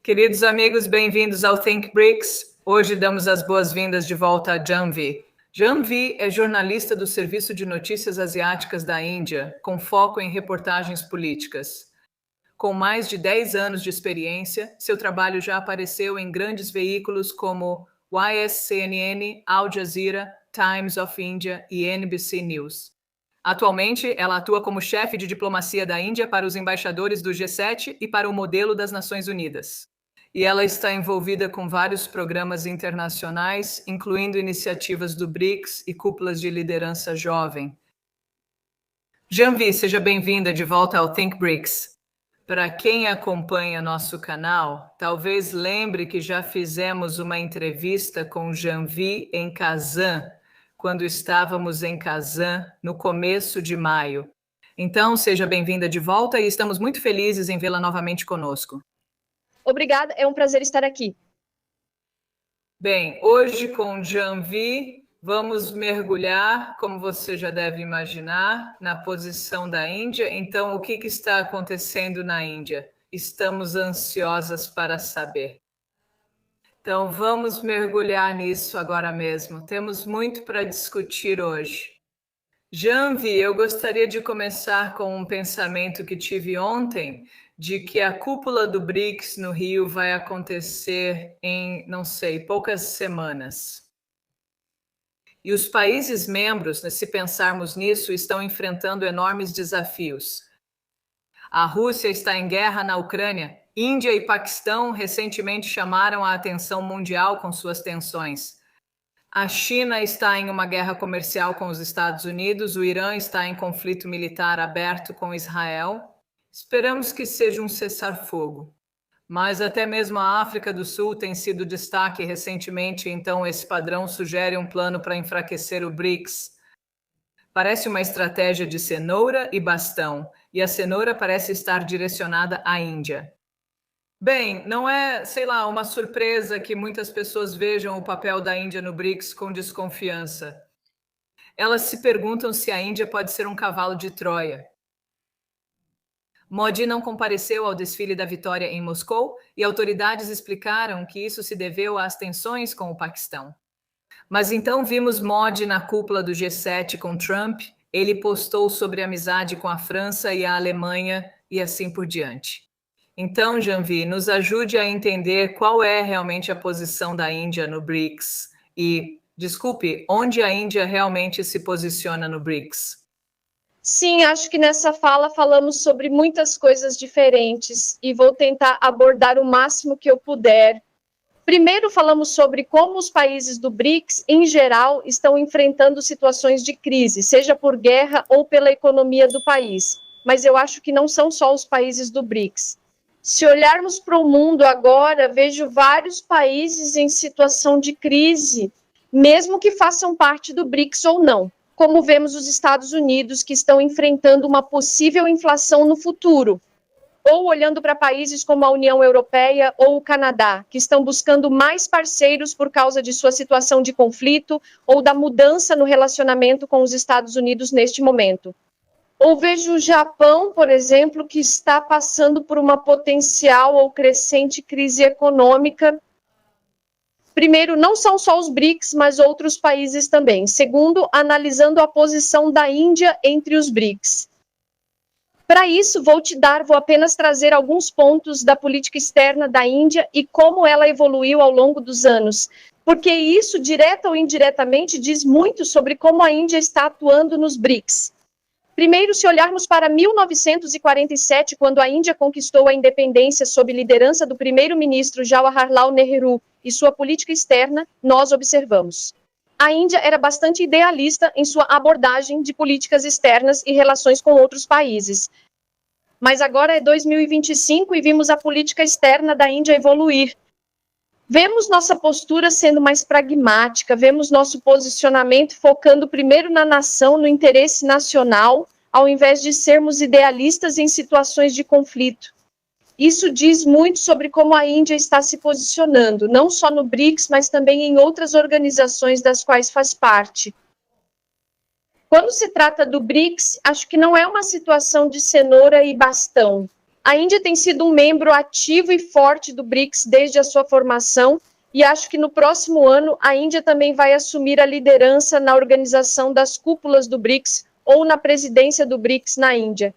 Queridos amigos, bem-vindos ao Think BRICS. Hoje damos as boas-vindas de volta a Janvi. Janvi é jornalista do Serviço de Notícias Asiáticas da Índia, com foco em reportagens políticas. Com mais de 10 anos de experiência, seu trabalho já apareceu em grandes veículos como YSCNN, Al Jazeera, Times of India e NBC News. Atualmente, ela atua como chefe de diplomacia da Índia para os embaixadores do G7 e para o Modelo das Nações Unidas. E ela está envolvida com vários programas internacionais, incluindo iniciativas do BRICS e cúpulas de liderança jovem. Janvi, seja bem-vinda de volta ao Think BRICS. Para quem acompanha nosso canal, talvez lembre que já fizemos uma entrevista com Janvi em Kazan, quando estávamos em Kazan, no começo de maio. Então, seja bem-vinda de volta e estamos muito felizes em vê-la novamente conosco. Obrigada, é um prazer estar aqui. Bem, hoje com Janvi, vamos mergulhar, como você já deve imaginar, na posição da Índia. Então, o que está acontecendo na Índia? Estamos ansiosas para saber. Então, vamos mergulhar nisso agora mesmo. Temos muito para discutir hoje. Janvi, eu gostaria de começar com um pensamento que tive ontem, de que a cúpula do BRICS no Rio vai acontecer em, não sei, poucas semanas. E os países membros, se pensarmos nisso, estão enfrentando enormes desafios. A Rússia está em guerra na Ucrânia. Índia e Paquistão recentemente chamaram a atenção mundial com suas tensões. A China está em uma guerra comercial com os Estados Unidos. O Irã está em conflito militar aberto com Israel. Esperamos que seja um cessar-fogo. Mas até mesmo a África do Sul tem sido destaque recentemente, então esse padrão sugere um plano para enfraquecer o BRICS. Parece uma estratégia de cenoura e bastão, e a cenoura parece estar direcionada à Índia. Bem, não é, uma surpresa que muitas pessoas vejam o papel da Índia no BRICS com desconfiança. Elas se perguntam se a Índia pode ser um cavalo de Troia. Modi não compareceu ao desfile da vitória em Moscou e autoridades explicaram que isso se deveu às tensões com o Paquistão. Mas então vimos Modi na cúpula do G7 com Trump, ele postou sobre amizade com a França e a Alemanha e assim por diante. Então, Janvi, nos ajude a entender qual é realmente a posição da Índia no BRICS e, desculpe, onde a Índia realmente se posiciona no BRICS. Sim, acho que nessa fala falamos sobre muitas coisas diferentes e vou tentar abordar o máximo que eu puder. Primeiro, falamos sobre como os países do BRICS, em geral, estão enfrentando situações de crise, seja por guerra ou pela economia do país. Mas eu acho que não são só os países do BRICS. Se olharmos para o mundo agora, vejo vários países em situação de crise, mesmo que façam parte do BRICS ou não. Como vemos os Estados Unidos, que estão enfrentando uma possível inflação no futuro. Ou olhando para países como a União Europeia ou o Canadá, que estão buscando mais parceiros por causa de sua situação de conflito ou da mudança no relacionamento com os Estados Unidos neste momento. Ou vejo o Japão, por exemplo, que está passando por uma potencial ou crescente crise econômica. Primeiro, não são só os BRICS, mas outros países também. Segundo, analisando a posição da Índia entre os BRICS. Para isso, vou apenas trazer alguns pontos da política externa da Índia e como ela evoluiu ao longo dos anos. Porque isso, direta ou indiretamente, diz muito sobre como a Índia está atuando nos BRICS. Primeiro, se olharmos para 1947, quando a Índia conquistou a independência sob liderança do primeiro-ministro Jawaharlal Nehru e sua política externa, nós observamos. A Índia era bastante idealista em sua abordagem de políticas externas e relações com outros países. Mas agora é 2025 e vimos a política externa da Índia evoluir. Vemos nossa postura sendo mais pragmática, vemos nosso posicionamento focando primeiro na nação, no interesse nacional, ao invés de sermos idealistas em situações de conflito. Isso diz muito sobre como a Índia está se posicionando, não só no BRICS, mas também em outras organizações das quais faz parte. Quando se trata do BRICS, acho que não é uma situação de cenoura e bastão. A Índia tem sido um membro ativo e forte do BRICS desde a sua formação, e acho que no próximo ano a Índia também vai assumir a liderança na organização das cúpulas do BRICS ou na presidência do BRICS na Índia.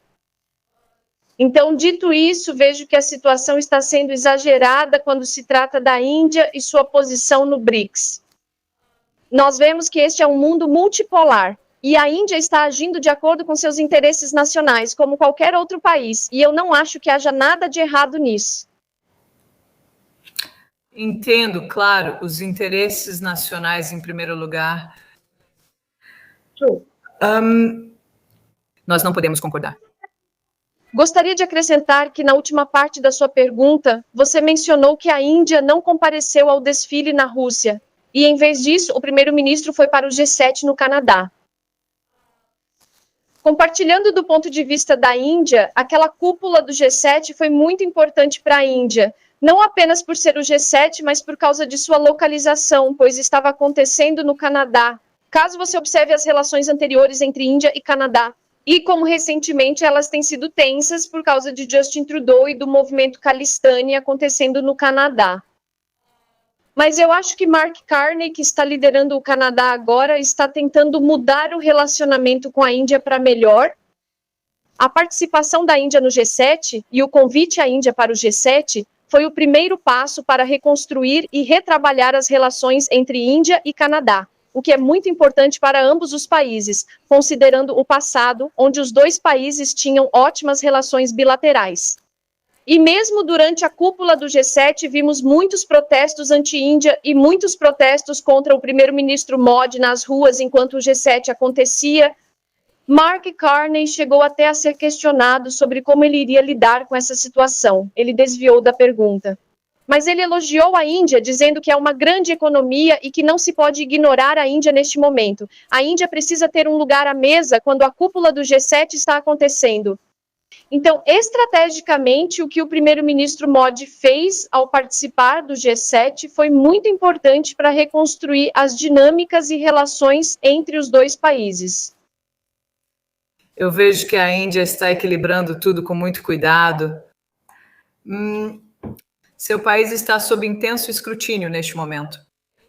Então, dito isso, vejo que a situação está sendo exagerada quando se trata da Índia e sua posição no BRICS. Nós vemos que este é um mundo multipolar, e a Índia está agindo de acordo com seus interesses nacionais, como qualquer outro país, e eu não acho que haja nada de errado nisso. Entendo, claro, os interesses nacionais em primeiro lugar. Nós não podemos concordar. Gostaria de acrescentar que na última parte da sua pergunta, você mencionou que a Índia não compareceu ao desfile na Rússia, e em vez disso, o primeiro-ministro foi para o G7 no Canadá. Compartilhando do ponto de vista da Índia, aquela cúpula do G7 foi muito importante para a Índia, não apenas por ser o G7, mas por causa de sua localização, pois estava acontecendo no Canadá. Caso você observe as relações anteriores entre Índia e Canadá, e como recentemente elas têm sido tensas por causa de Justin Trudeau e do movimento Khalistani acontecendo no Canadá. Mas eu acho que Mark Carney, que está liderando o Canadá agora, está tentando mudar o relacionamento com a Índia para melhor. A participação da Índia no G7 e o convite à Índia para o G7 foi o primeiro passo para reconstruir e retrabalhar as relações entre Índia e Canadá, o que é muito importante para ambos os países, considerando o passado, onde os dois países tinham ótimas relações bilaterais. E mesmo durante a cúpula do G7, vimos muitos protestos anti-Índia e muitos protestos contra o primeiro-ministro Modi nas ruas enquanto o G7 acontecia. Mark Carney chegou até a ser questionado sobre como ele iria lidar com essa situação. Ele desviou da pergunta. Mas ele elogiou a Índia, dizendo que é uma grande economia e que não se pode ignorar a Índia neste momento. A Índia precisa ter um lugar à mesa quando a cúpula do G7 está acontecendo. Então, estrategicamente, o que o primeiro-ministro Modi fez ao participar do G7 foi muito importante para reconstruir as dinâmicas e relações entre os dois países. Eu vejo que a Índia está equilibrando tudo com muito cuidado. Seu país está sob intenso escrutínio neste momento.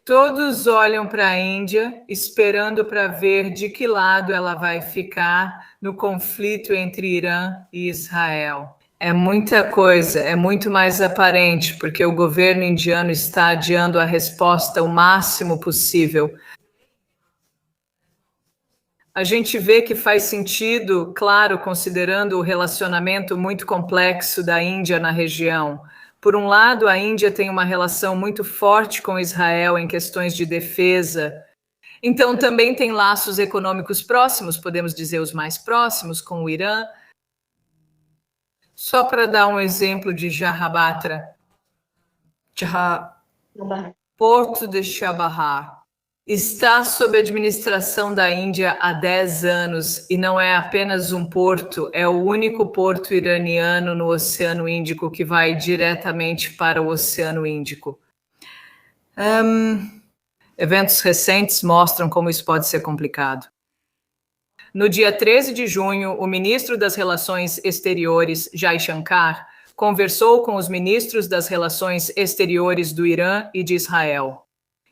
Todos olham para a Índia, esperando para ver de que lado ela vai ficar no conflito entre Irã e Israel. É muita coisa, é muito mais aparente, porque o governo indiano está adiando a resposta o máximo possível. A gente vê que faz sentido, claro, considerando o relacionamento muito complexo da Índia na região. Por um lado, a Índia tem uma relação muito forte com Israel em questões de defesa. Então, também tem laços econômicos próximos, podemos dizer os mais próximos, com o Irã. Só para dar um exemplo de Jahabatra, Porto de Chabahar está sob administração da Índia há 10 anos e não é apenas um porto, é o único porto iraniano no Oceano Índico que vai diretamente para o Oceano Índico. Eventos recentes mostram como isso pode ser complicado. No dia 13 de junho, o ministro das Relações Exteriores, Jai Shankar, conversou com os ministros das Relações Exteriores do Irã e de Israel.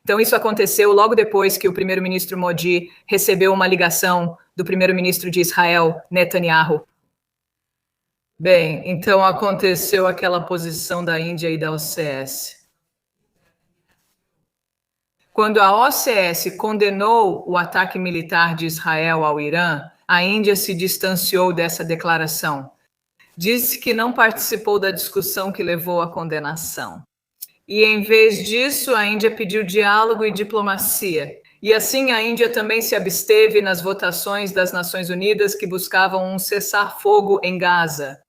Então, isso aconteceu logo depois que o primeiro-ministro Modi recebeu uma ligação do primeiro-ministro de Israel, Netanyahu. Bem, então aconteceu aquela posição da Índia e da OCS. Quando a OCS condenou o ataque militar de Israel ao Irã, a Índia se distanciou dessa declaração. Disse que não participou da discussão que levou à condenação. E, em vez disso, a Índia pediu diálogo e diplomacia. E, assim, a Índia também se absteve nas votações das Nações Unidas que buscavam um cessar-fogo em Gaza.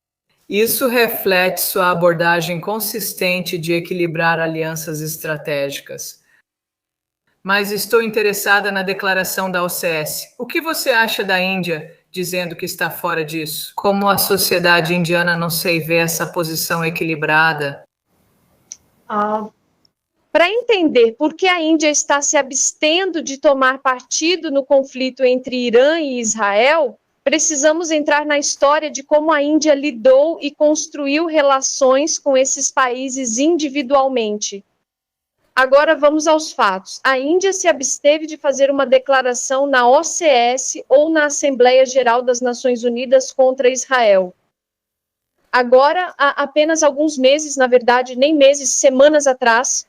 Isso reflete sua abordagem consistente de equilibrar alianças estratégicas. Mas estou interessada na declaração da OCS. O que você acha da Índia dizendo que está fora disso? Como a sociedade indiana, não sei, vê essa posição equilibrada? Para entender por que a Índia está se abstendo de tomar partido no conflito entre Irã e Israel, precisamos entrar na história de como a Índia lidou e construiu relações com esses países individualmente. Agora vamos aos fatos. A Índia se absteve de fazer uma declaração na OCS ou na Assembleia Geral das Nações Unidas contra Israel. Agora, há apenas alguns meses, na verdade, nem meses, semanas atrás,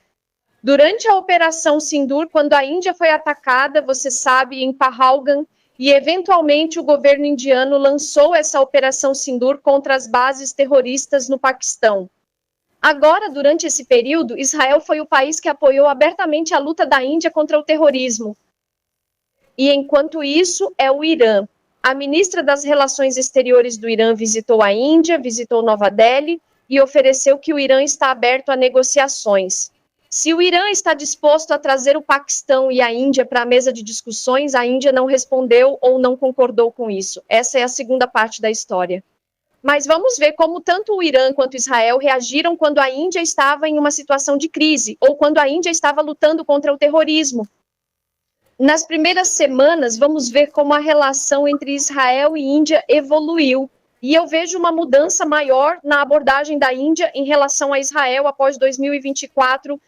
durante a Operação Sindur, quando a Índia foi atacada, você sabe, em Pahalgam, e eventualmente o governo indiano lançou essa Operação Sindur contra as bases terroristas no Paquistão. Agora, durante esse período, Israel foi o país que apoiou abertamente a luta da Índia contra o terrorismo. E enquanto isso, é o Irã. A ministra das Relações Exteriores do Irã visitou a Índia, visitou Nova Delhi e ofereceu que o Irã está aberto a negociações. Se o Irã está disposto a trazer o Paquistão e a Índia para a mesa de discussões, a Índia não respondeu ou não concordou com isso. Essa é a segunda parte da história. Mas vamos ver como tanto o Irã quanto Israel reagiram quando a Índia estava em uma situação de crise ou quando a Índia estava lutando contra o terrorismo. Nas primeiras semanas, vamos ver como a relação entre Israel e Índia evoluiu. E eu vejo uma mudança maior na abordagem da Índia em relação a Israel após 2024,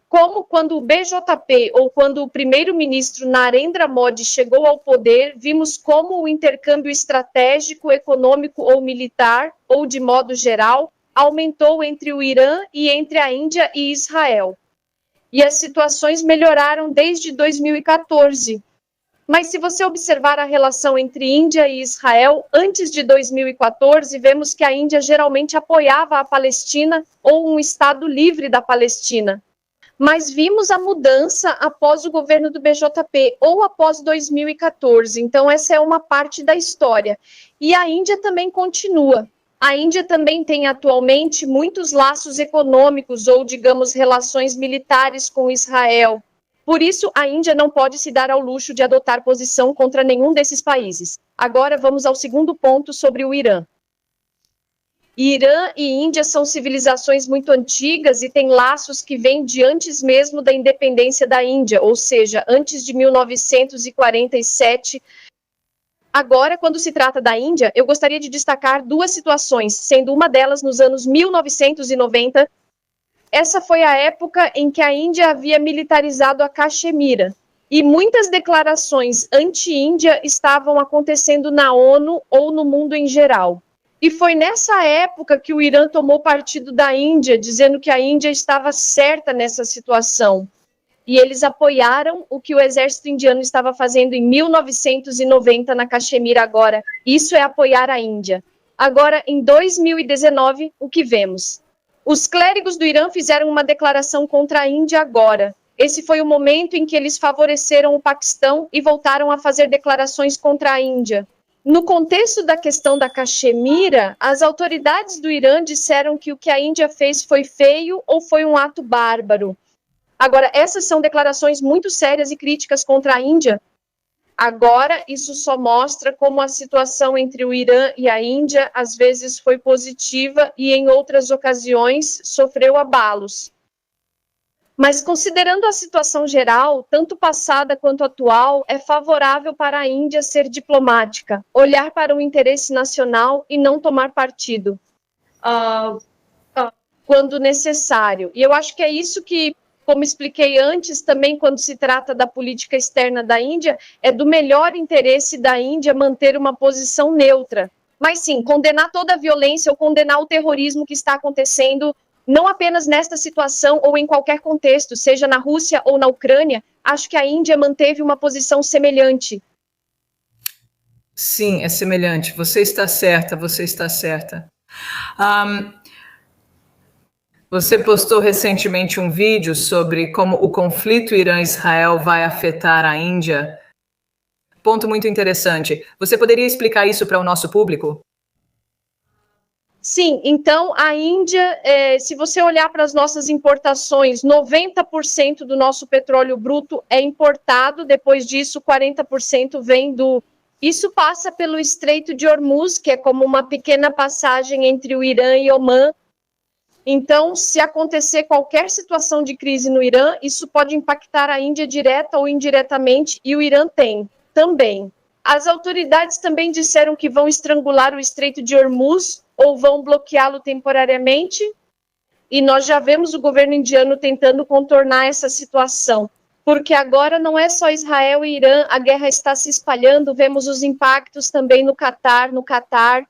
como quando o BJP ou quando o primeiro-ministro Narendra Modi chegou ao poder, vimos como o intercâmbio estratégico, econômico ou militar, ou de modo geral, aumentou entre o Irã e entre a Índia e Israel. E as situações melhoraram desde 2014. Mas se você observar a relação entre Índia e Israel, antes de 2014, vemos que a Índia geralmente apoiava a Palestina ou um Estado livre da Palestina. Mas vimos a mudança após o governo do BJP, ou após 2014. Então, essa é uma parte da história. E a Índia também continua. A Índia também tem atualmente muitos laços econômicos, ou, digamos, relações militares com Israel. Por isso, a Índia não pode se dar ao luxo de adotar posição contra nenhum desses países. Agora, vamos ao segundo ponto sobre o Irã. Irã e Índia são civilizações muito antigas e têm laços que vêm de antes mesmo da independência da Índia, ou seja, antes de 1947. Agora, quando se trata da Índia, eu gostaria de destacar duas situações, sendo uma delas nos anos 1990. Essa foi a época em que a Índia havia militarizado a Caxemira. E muitas declarações anti-Índia estavam acontecendo na ONU ou no mundo em geral. E foi nessa época que o Irã tomou partido da Índia, dizendo que a Índia estava certa nessa situação. E eles apoiaram o que o exército indiano estava fazendo em 1990 na Caxemira agora. Isso é apoiar a Índia. Agora, em 2019, o que vemos? Os clérigos do Irã fizeram uma declaração contra a Índia agora. Esse foi o momento em que eles favoreceram o Paquistão e voltaram a fazer declarações contra a Índia. No contexto da questão da Caxemira, as autoridades do Irã disseram que o que a Índia fez foi feio ou foi um ato bárbaro. Agora, essas são declarações muito sérias e críticas contra a Índia. Agora, isso só mostra como a situação entre o Irã e a Índia às vezes foi positiva e em outras ocasiões sofreu abalos. Mas considerando a situação geral, tanto passada quanto atual, é favorável para a Índia ser diplomática, olhar para o interesse nacional e não tomar partido, quando necessário. E eu acho que é isso que, como expliquei antes, também quando se trata da política externa da Índia, é do melhor interesse da Índia manter uma posição neutra. Mas sim, condenar toda a violência ou condenar o terrorismo que está acontecendo não apenas nesta situação ou em qualquer contexto, seja na Rússia ou na Ucrânia, acho que a Índia manteve uma posição semelhante. Sim, é semelhante. Você está certa, você está certa. Você postou recentemente um vídeo sobre como o conflito Irã-Israel vai afetar a Índia. Ponto muito interessante. Você poderia explicar isso para o nosso público? Sim, então a Índia, se você olhar para as nossas importações, 90% do nosso petróleo bruto é importado, depois disso 40% vem do... Isso passa pelo Estreito de Hormuz, que é como uma pequena passagem entre o Irã e Omã. Então, se acontecer qualquer situação de crise no Irã, isso pode impactar a Índia direta ou indiretamente, e o Irã tem também. As autoridades também disseram que vão estrangular o Estreito de Hormuz ou vão bloqueá-lo temporariamente. E nós já vemos o governo indiano tentando contornar essa situação. Porque agora não é só Israel e Irã, a guerra está se espalhando, vemos os impactos também no Catar.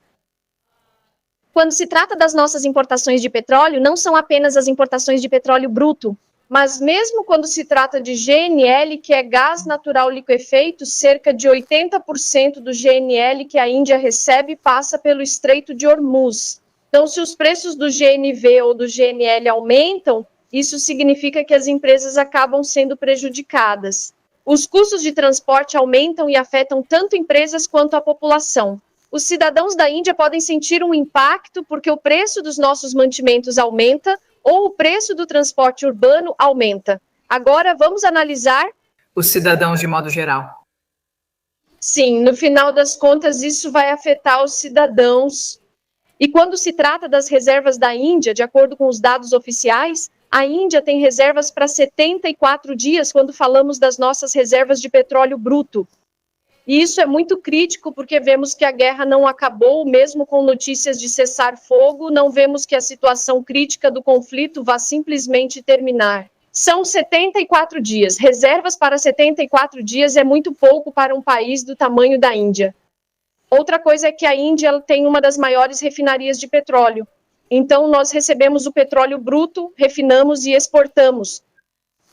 Quando se trata das nossas importações de petróleo, não são apenas as importações de petróleo bruto, mas mesmo quando se trata de GNL, que é gás natural liquefeito, cerca de 80% do GNL que a Índia recebe passa pelo Estreito de Hormuz. Então, se os preços do GNV ou do GNL aumentam, isso significa que as empresas acabam sendo prejudicadas. Os custos de transporte aumentam e afetam tanto empresas quanto a população. Os cidadãos da Índia podem sentir um impacto porque o preço dos nossos mantimentos aumenta ou o preço do transporte urbano aumenta. Agora, vamos analisar os cidadãos de modo geral. Sim, no final das contas, isso vai afetar os cidadãos. E quando se trata das reservas da Índia, de acordo com os dados oficiais, a Índia tem reservas para 74 dias quando falamos das nossas reservas de petróleo bruto. E isso é muito crítico porque vemos que a guerra não acabou, mesmo com notícias de cessar fogo, não vemos que a situação crítica do conflito vá simplesmente terminar. São 74 dias. Reservas para 74 dias é muito pouco para um país do tamanho da Índia. Outra coisa é que a Índia tem uma das maiores refinarias de petróleo. Então, nós recebemos o petróleo bruto, refinamos e exportamos.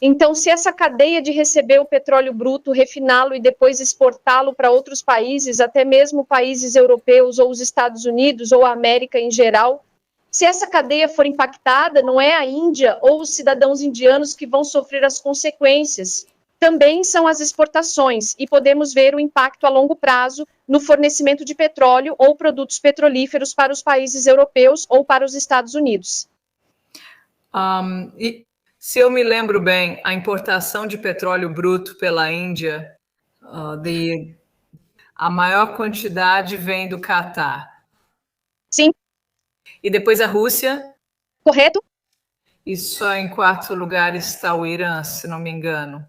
Então, se essa cadeia de receber o petróleo bruto, refiná-lo e depois exportá-lo para outros países, até mesmo países europeus ou os Estados Unidos ou a América em geral, se essa cadeia for impactada, não é a Índia ou os cidadãos indianos que vão sofrer as consequências. Também são as exportações e podemos ver o impacto a longo prazo no fornecimento de petróleo ou produtos petrolíferos para os países europeus ou para os Estados Unidos. E se eu me lembro bem, a importação de petróleo bruto pela Índia, a maior quantidade vem do Catar. Sim. E depois a Rússia? Correto. E só em quarto lugar está o Irã, se não me engano.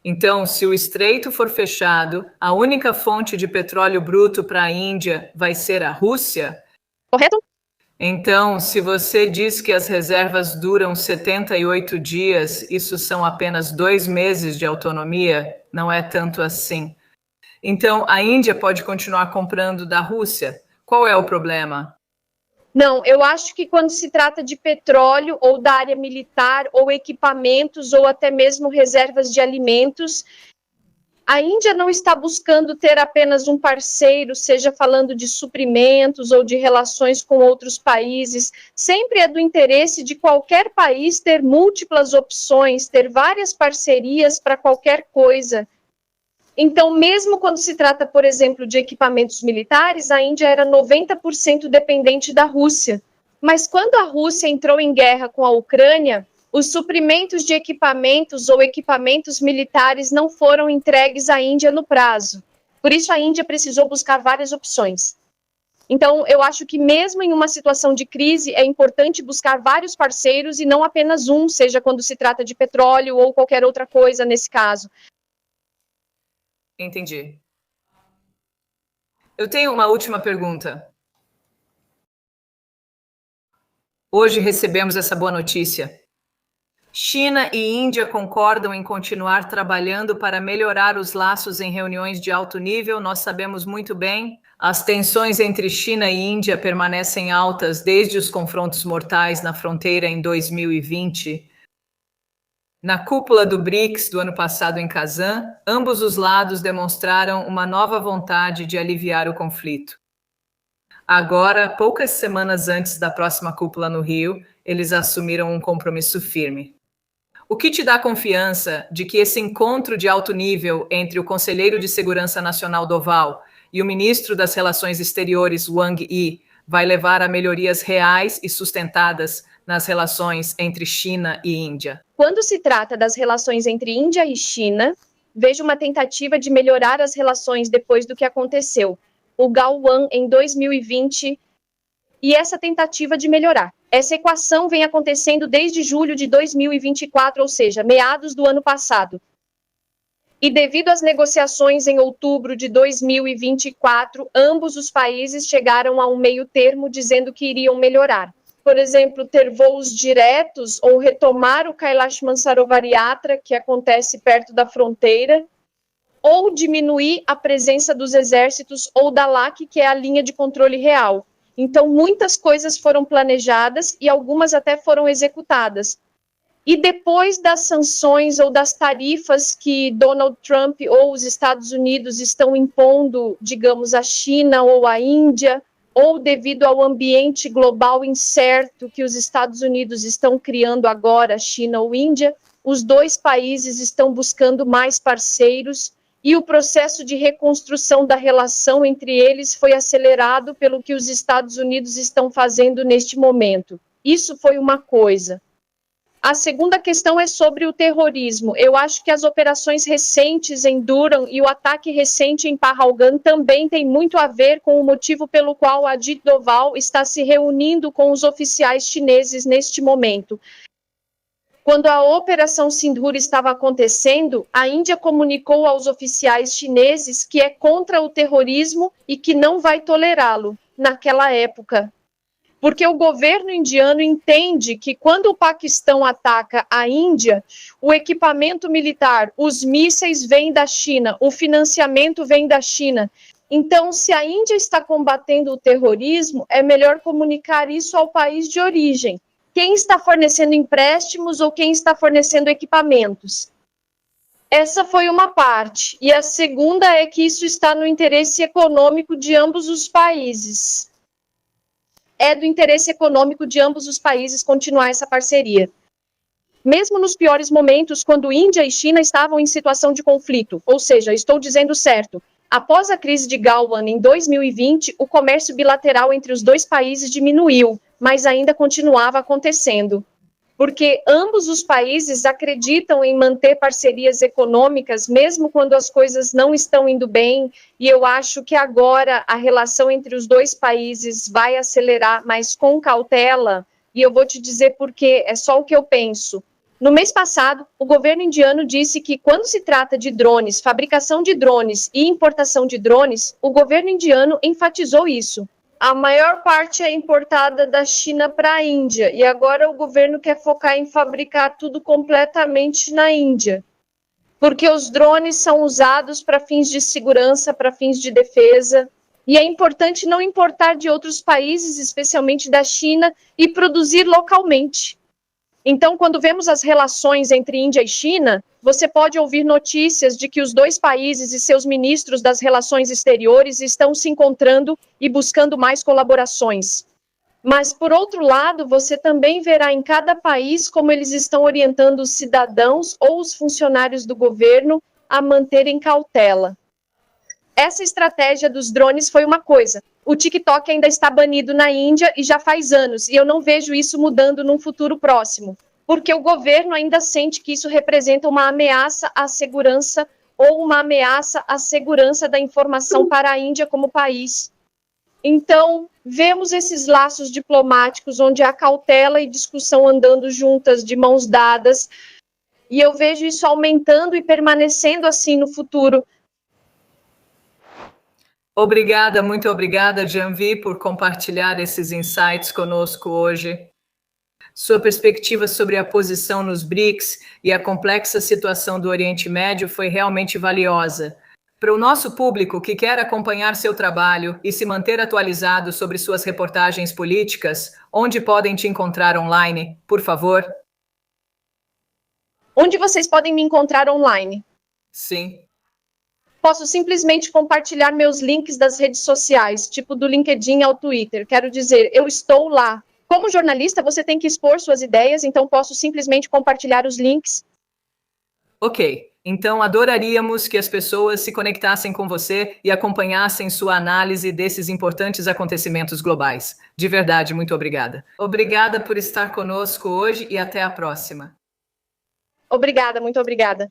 Então, se o estreito for fechado, a única fonte de petróleo bruto para a Índia vai ser a Rússia? Correto. Então, se você diz que as reservas duram 78 dias, isso são apenas 2 meses de autonomia, não é tanto assim. Então, a Índia pode continuar comprando da Rússia. Qual é o problema? Não, eu acho que quando se trata de petróleo ou da área militar ou equipamentos ou até mesmo reservas de alimentos, a Índia não está buscando ter apenas um parceiro, seja falando de suprimentos ou de relações com outros países. Sempre é do interesse de qualquer país ter múltiplas opções, ter várias parcerias para qualquer coisa. Então, mesmo quando se trata, por exemplo, de equipamentos militares, a Índia era 90% dependente da Rússia. Mas quando a Rússia entrou em guerra com a Ucrânia, os suprimentos de equipamentos ou equipamentos militares não foram entregues à Índia no prazo. Por isso, a Índia precisou buscar várias opções. Então, eu acho que mesmo em uma situação de crise, é importante buscar vários parceiros e não apenas um, seja quando se trata de petróleo ou qualquer outra coisa nesse caso. Entendi. Eu tenho uma última pergunta. Hoje recebemos essa boa notícia. China e Índia concordam em continuar trabalhando para melhorar os laços em reuniões de alto nível. Nós sabemos muito bem, as tensões entre China e Índia permanecem altas desde os confrontos mortais na fronteira em 2020. Na cúpula do BRICS do ano passado em Kazan, ambos os lados demonstraram uma nova vontade de aliviar o conflito. Agora, poucas semanas antes da próxima cúpula no Rio, eles assumiram um compromisso firme. O que te dá confiança de que esse encontro de alto nível entre o Conselheiro de Segurança Nacional do Oval e o Ministro das Relações Exteriores, Wang Yi, vai levar a melhorias reais e sustentadas nas relações entre China e Índia? Quando se trata das relações entre Índia e China, vejo uma tentativa de melhorar as relações depois do que aconteceu, o Galwan em 2020, e essa tentativa de melhorar. Essa equação vem acontecendo desde julho de 2024, ou seja, meados do ano passado. E devido às negociações em outubro de 2024, ambos os países chegaram a um meio termo dizendo que iriam melhorar. Por exemplo, ter voos diretos ou retomar o Kailash Mansarovar Yatra, que acontece perto da fronteira, ou diminuir a presença dos exércitos ou da LAC, que é a linha de controle real. Então, muitas coisas foram planejadas e algumas até foram executadas. E depois das sanções ou das tarifas que Donald Trump ou os Estados Unidos estão impondo, digamos, à China ou à Índia, ou devido ao ambiente global incerto que os Estados Unidos estão criando agora, China ou Índia, os dois países estão buscando mais parceiros e o processo de reconstrução da relação entre eles foi acelerado pelo que os Estados Unidos estão fazendo neste momento. Isso foi uma coisa. A segunda questão é sobre o terrorismo. Eu acho que as operações recentes em Durham e o ataque recente em Pahalgam também tem muito a ver com o motivo pelo qual Ajit Doval está se reunindo com os oficiais chineses neste momento. Quando a Operação Sindoor estava acontecendo, a Índia comunicou aos oficiais chineses que é contra o terrorismo e que não vai tolerá-lo naquela época. Porque o governo indiano entende que quando o Paquistão ataca a Índia, o equipamento militar, os mísseis vêm da China, o financiamento vem da China. Então, se a Índia está combatendo o terrorismo, é melhor comunicar isso ao país de origem. Quem está fornecendo empréstimos ou quem está fornecendo equipamentos? Essa foi uma parte. E a segunda é que isso está no interesse econômico de ambos os países. É do interesse econômico de ambos os países continuar essa parceria. Mesmo nos piores momentos, quando Índia e China estavam em situação de conflito, ou seja, estou dizendo certo, após a crise de Galwan em 2020, o comércio bilateral entre os dois países diminuiu, mas ainda continuava acontecendo. Porque ambos os países acreditam em manter parcerias econômicas, mesmo quando as coisas não estão indo bem, e eu acho que agora a relação entre os dois países vai acelerar, mas com cautela, e eu vou te dizer por quê, é só o que eu penso. No mês passado, o governo indiano disse que quando se trata de drones, fabricação de drones e importação de drones, o governo indiano enfatizou isso. A maior parte é importada da China para a Índia, e agora o governo quer focar em fabricar tudo completamente na Índia. Porque os drones são usados para fins de segurança, para fins de defesa, e é importante não importar de outros países, especialmente da China, e produzir localmente. Então, quando vemos as relações entre Índia e China, você pode ouvir notícias de que os dois países e seus ministros das relações exteriores estão se encontrando e buscando mais colaborações. Mas, por outro lado, você também verá em cada país como eles estão orientando os cidadãos ou os funcionários do governo a manterem cautela. Essa estratégia dos drones foi uma coisa. O TikTok ainda está banido na Índia e já faz anos, e eu não vejo isso mudando num futuro próximo, porque o governo ainda sente que isso representa uma ameaça à segurança ou uma ameaça à segurança da informação para a Índia como país. Então, vemos esses laços diplomáticos onde há cautela e discussão andando juntas, de mãos dadas, e eu vejo isso aumentando e permanecendo assim no futuro. Obrigada, muito obrigada, Janvi, por compartilhar esses insights conosco hoje. Sua perspectiva sobre a posição nos BRICS e a complexa situação do Oriente Médio foi realmente valiosa. Para o nosso público que quer acompanhar seu trabalho e se manter atualizado sobre suas reportagens políticas, onde podem te encontrar online, por favor? Onde vocês podem me encontrar online? Sim. Posso simplesmente compartilhar meus links das redes sociais, tipo do LinkedIn ao Twitter. Quero dizer, eu estou lá. Como jornalista, você tem que expor suas ideias, então posso simplesmente compartilhar os links. Ok, então adoraríamos que as pessoas se conectassem com você e acompanhassem sua análise desses importantes acontecimentos globais. De verdade, muito obrigada. Obrigada por estar conosco hoje e até a próxima. Obrigada, muito obrigada.